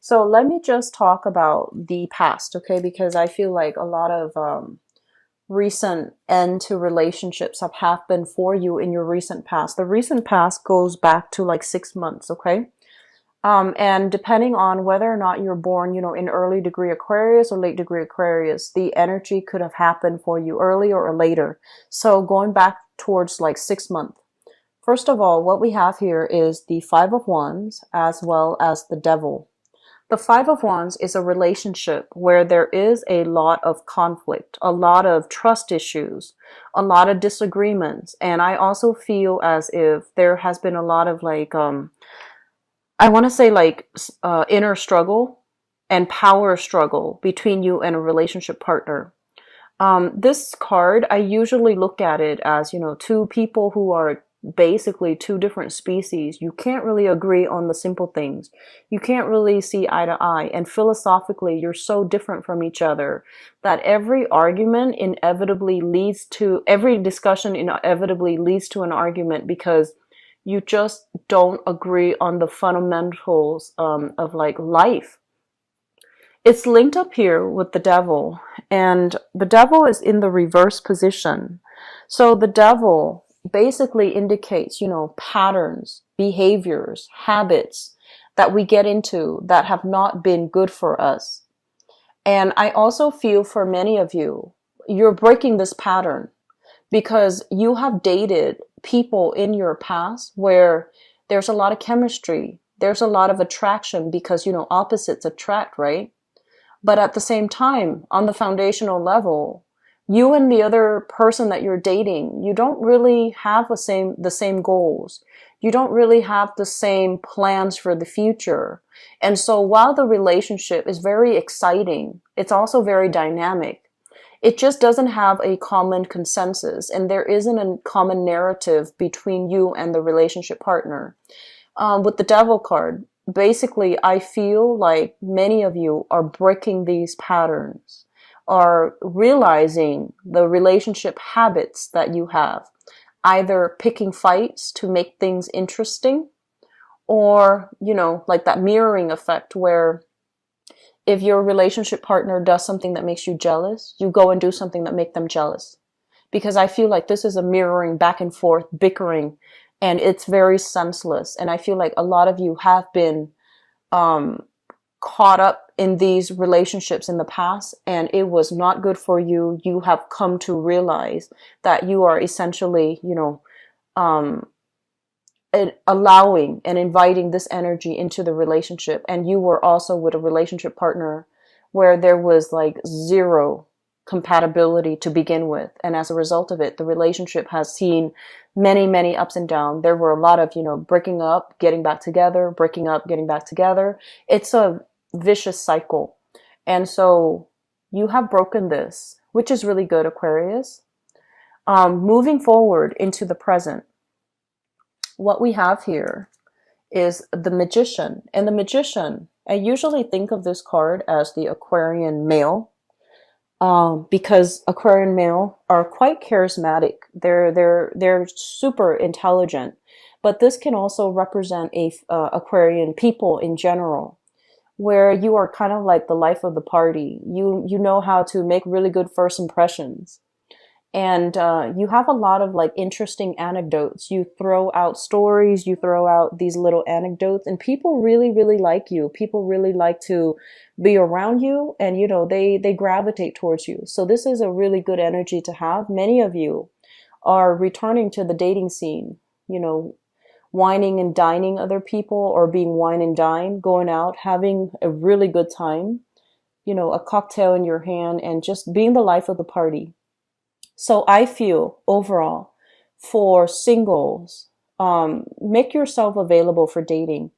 So let me just talk about the past, okay? Because I feel like a lot of recent end to relationships have happened for you in your recent past. The recent past goes back to like 6 months, okay? And depending on whether or not you're born, in early degree Aquarius or late degree Aquarius, the energy could have happened for you earlier or later. So going back towards like 6 months. First of all, what we have here is the Five of Wands as well as the Devil. The Five of Wands is a relationship where there is a lot of conflict, a lot of trust issues, a lot of disagreements. And I also feel as if there has been a lot of like, I want to say like inner struggle and power struggle between you and a relationship partner. This card, I usually look at it as, two people who are basically two different species. You can't really agree on the simple things. You can't really see eye to eye. And philosophically, you're so different from each other that every discussion inevitably leads to an argument because you just don't agree on the fundamentals of like life. It's linked up here with the Devil, and the Devil is in the reverse position. So the Devil basically indicates, patterns, behaviors, habits that we get into that have not been good for us. And I also feel for many of you, you're breaking this pattern because you have dated people in your past where there's a lot of chemistry, there's a lot of attraction because, opposites attract, right? But at the same time, on the foundational level, you and the other person that you're dating, you don't really have the same goals. You don't really have the same plans for the future. And so while the relationship is very exciting, it's also very dynamic. It just doesn't have a common consensus, and there isn't a common narrative between you and the relationship partner. With the Devil card, basically, I feel like many of you are breaking these patterns, are realizing the relationship habits that you have, either picking fights to make things interesting, or, like that mirroring effect where if your relationship partner does something that makes you jealous, you go and do something that makes them jealous. Because I feel like this is a mirroring back and forth, bickering, and it's very senseless. And I feel like a lot of you have been caught up in these relationships in the past, and it was not good for you. You have come to realize that you are essentially, um, allowing and inviting this energy into the relationship. And you were also with a relationship partner where there was like zero compatibility to begin with. And as a result of it, the relationship has seen many, many ups and downs. There were a lot of, breaking up, getting back together, breaking up, getting back together. It's a vicious cycle. And so you have broken this, which is really good, Aquarius. Moving forward into the present, what we have here is the Magician. And the Magician, I usually think of this card as the Aquarian male, because Aquarian male are quite charismatic. They're super intelligent, but this can also represent Aquarian people in general, where you are kind of like the life of the party. You know how to make really good first impressions. And you have a lot of like interesting anecdotes. You throw out stories, you throw out these little anecdotes, and people really, really like you. People really like to be around you, and they gravitate towards you. So this is a really good energy to have. Many of you are returning to the dating scene, whining and dining other people, or being wine and dine, going out, having a really good time, a cocktail in your hand, and just being the life of the party. So I feel overall for singles, make yourself available for dating.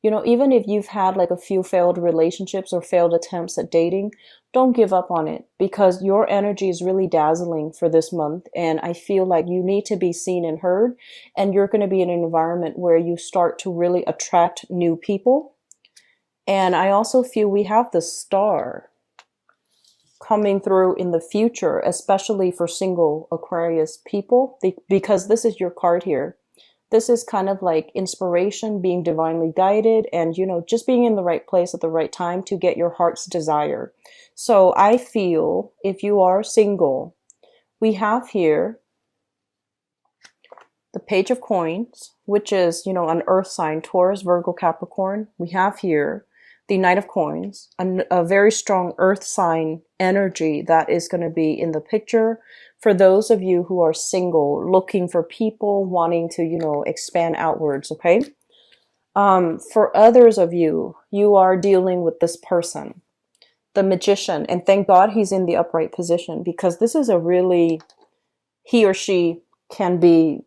Even if you've had like a few failed relationships or failed attempts at dating, don't give up on it because your energy is really dazzling for this month. And I feel like you need to be seen and heard, and you're going to be in an environment where you start to really attract new people. And I also feel we have the Star coming through in the future, especially for single Aquarius people, because this is your card here. This is kind of like inspiration, being divinely guided, and, just being in the right place at the right time to get your heart's desire. So I feel if you are single, we have here the Page of Coins, which is, an earth sign, Taurus, Virgo, Capricorn. We have here the Knight of Coins, a very strong earth sign energy that is going to be in the picture for those of you who are single, looking for people, wanting to, expand outwards, okay? For others of you, you are dealing with this person, the Magician, and thank God he's in the upright position, because this is a really, he or she can be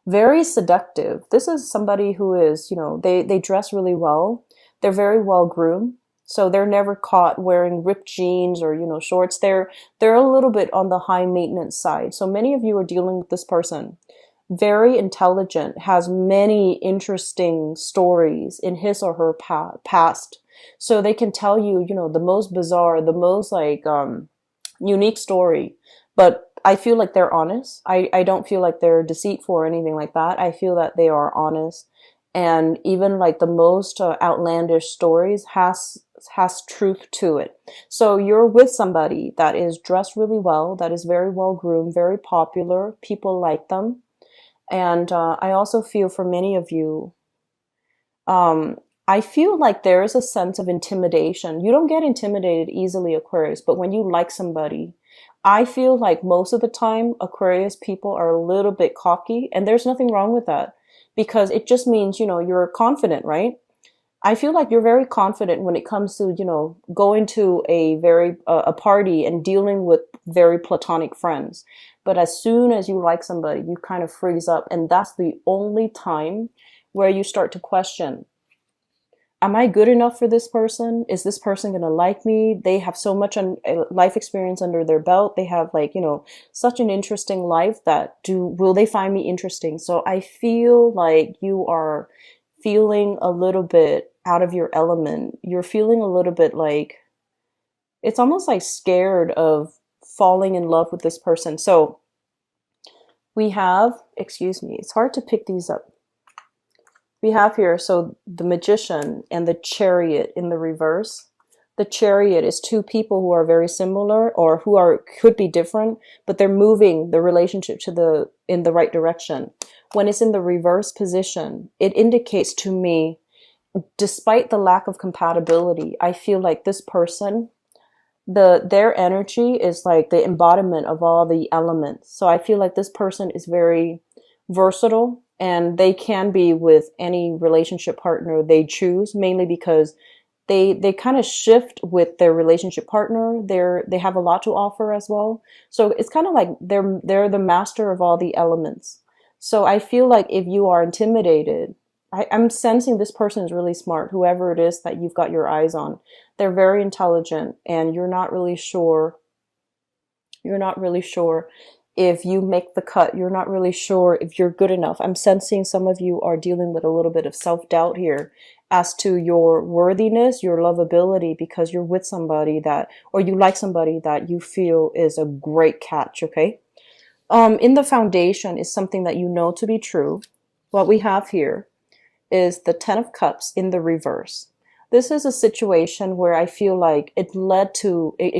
very seductive. This is somebody who is, they dress really well. They're very well groomed. So they're never caught wearing ripped jeans or, shorts. They're a little bit on the high maintenance side. So many of you are dealing with this person. Very intelligent, has many interesting stories in his or her past. So they can tell you, the most bizarre, the most unique story. But I feel like they're honest. I don't feel like they're deceitful or anything like that. I feel that they are honest. And even like the most outlandish stories has truth to it. So you're with somebody that is dressed really well, that is very well groomed, very popular. People like them. And I also feel for many of you, I feel like there is a sense of intimidation. You don't get intimidated easily, Aquarius, but when you like somebody, I feel like most of the time Aquarius people are a little bit cocky, and there's nothing wrong with that, because it just means, you're confident, right? I feel like you're very confident when it comes to, going to a party and dealing with very platonic friends. But as soon as you like somebody, you kind of freeze up. And that's the only time where you start to question, am I good enough for this person? Is this person going to like me? They have so much life experience under their belt. They have such an interesting life that will they find me interesting? So I feel like you are feeling a little bit out of your element. You're feeling a little bit like, it's almost like scared of falling in love with this person. So we have, excuse me, it's hard to pick these up. We have here, so the Magician and the Chariot in the reverse. The Chariot is two people who are very similar, or could be different, but they're moving the relationship in the right direction. When it's in the reverse position, it indicates to me, despite the lack of compatibility, I feel like this person, their energy is like the embodiment of all the elements. So I feel like this person is very versatile, and they can be with any relationship partner they choose, mainly because they kind of shift with their relationship partner. They have a lot to offer as well. So it's kind of like they're the master of all the elements. So I feel like if you are intimidated, I'm sensing this person is really smart, whoever it is that you've got your eyes on. They're very intelligent, and you're not really sure if you make the cut. You're not really sure if you're good enough. I'm sensing some of you are dealing with a little bit of self-doubt here as to your worthiness, your lovability, because you're with somebody or you like somebody that you feel is a great catch, okay? In the foundation is something that you know to be true. What we have here is the Ten of Cups in the reverse. This is a situation where I feel like it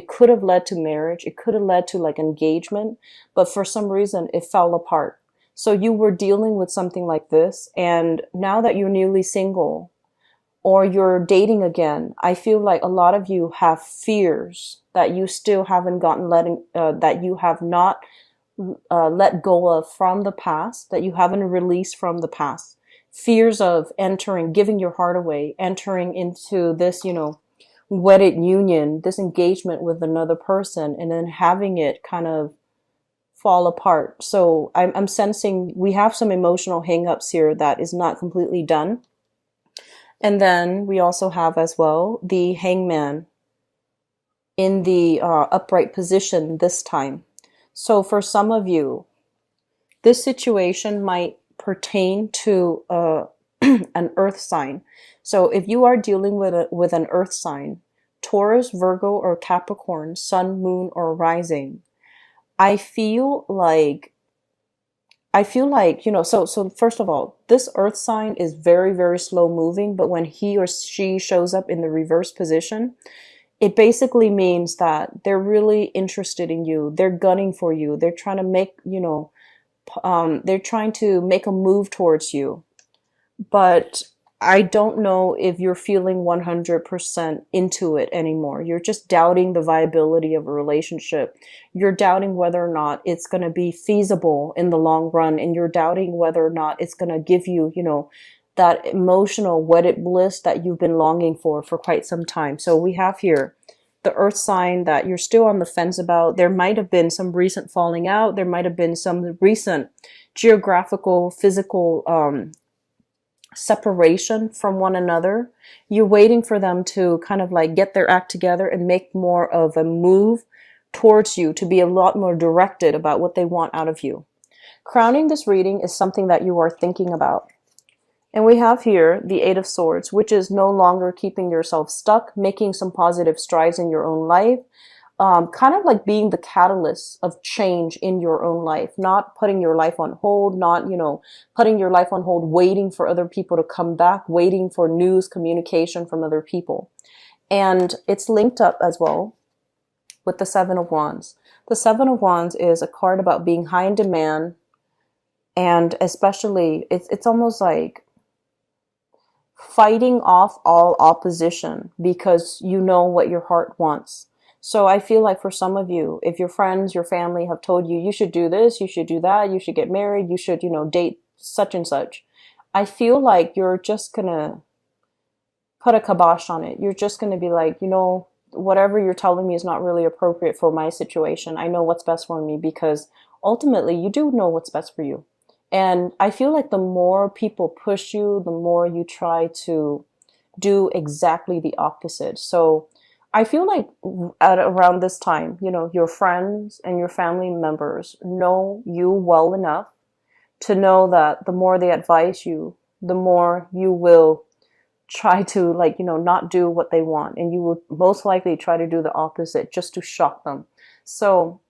could have led to marriage. It could have led to like engagement, but for some reason it fell apart. So you were dealing with something like this, and now that you're newly single or you're dating again, I feel like a lot of you have fears that you still haven't that you have not let go of from the past, that you haven't released from the past. Fears of giving your heart away, entering into this, wedded union, this engagement with another person, and then having it kind of fall apart. So I'm sensing we have some emotional hangups here that is not completely done. And then we also have as well the Hangman in the upright position this time. So for some of you, this situation might pertain to an earth sign. So if you are dealing with an earth sign, Taurus, Virgo, or Capricorn, Sun, Moon, or Rising, I feel like I feel like, so first of all, this earth sign is very, very slow moving, but when he or she shows up in the reverse position, it basically means that they're really interested in you. They're gunning for you. They're trying to make, they're trying to make a move towards you. But I don't know if you're feeling 100% into it anymore. You're just doubting the viability of a relationship. You're doubting whether or not it's going to be feasible in the long run. And you're doubting whether or not it's going to give you, that emotional wedded bliss that you've been longing for quite some time. So we have here the earth sign that you're still on the fence about. There might have been some recent falling out. There might have been some recent geographical, physical, separation from one another. You're waiting for them to kind of like get their act together and make more of a move towards you, to be a lot more directed about what they want out of you. Crowning this reading is something that you are thinking about. And we have here the Eight of Swords, which is no longer keeping yourself stuck, making some positive strides in your own life. Kind of like being the catalyst of change in your own life, not putting your life on hold, not, putting your life on hold, waiting for other people to come back, waiting for news, communication from other people. And it's linked up as well with the Seven of Wands. The Seven of Wands is a card about being high in demand. And especially, it's almost like fighting off all opposition because you know what your heart wants. So I feel like for some of you, if your friends, your family have told you, you should do this, you should do that, you should get married, you should, date such and such. I feel like you're just going to put a kibosh on it. You're just going to be like, whatever you're telling me is not really appropriate for my situation. I know what's best for me, because ultimately you do know what's best for you. And I feel like the more people push you, the more you try to do exactly the opposite. So I feel like at around this time, your friends and your family members know you well enough to know that the more they advise you, the more you will try to not do what they want. And you will most likely try to do the opposite just to shock them. So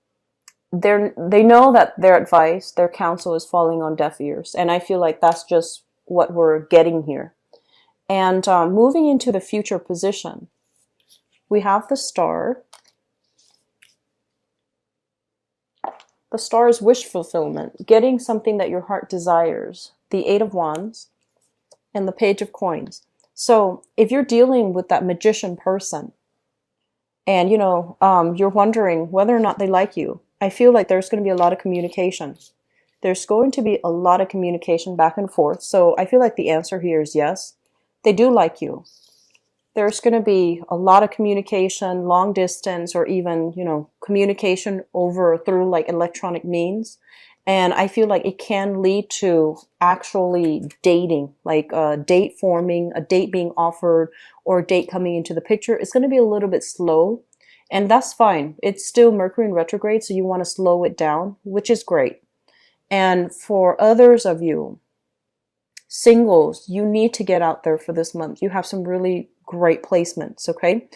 they know that their advice, their counsel is falling on deaf ears. And I feel like that's just what we're getting here. And moving into the future position, we have the Star. The Star is wish fulfillment, getting something that your heart desires. The Eight of Wands and the Page of Coins. So if you're dealing with that magician person and, you're wondering whether or not they like you, I feel like there's going to be a lot of communication. There's going to be a lot of communication back and forth. So I feel like the answer here is yes. They do like you. There's going to be a lot of communication, long distance, or even, communication through like electronic means. And I feel like it can lead to actually dating, like a date forming, a date being offered, or a date coming into the picture. It's going to be a little bit slow, and that's fine. It's still Mercury in retrograde, so you want to slow it down, which is great. And for others of you, singles, you need to get out there for this month. You have some really great placements, okay?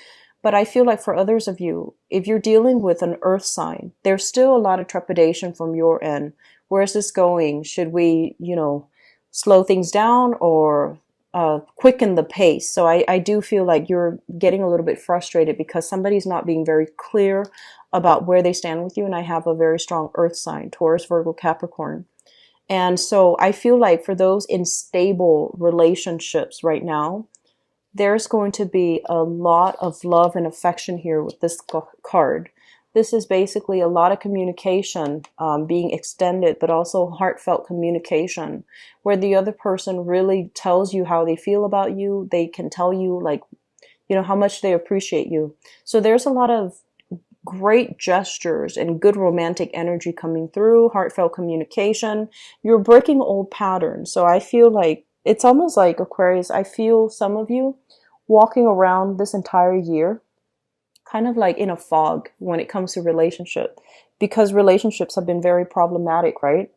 But I feel like for others of you, if you're dealing with an earth sign, there's still a lot of trepidation from your end. Where is this going? Should we, slow things down or quicken the pace? So I do feel like you're getting a little bit frustrated because somebody's not being very clear about where they stand with you. And I have a very strong earth sign, Taurus, Virgo, Capricorn. And so I feel like for those in stable relationships right now, there's going to be a lot of love and affection here with this card. This is basically a lot of communication being extended, but also heartfelt communication where the other person really tells you how they feel about you. They can tell you how much they appreciate you. So there's a lot of great gestures and good romantic energy coming through, heartfelt communication. You're breaking old patterns. So I feel like it's almost like, Aquarius, I feel some of you walking around this entire year kind of like in a fog when it comes to relationship, because relationships have been very problematic, right?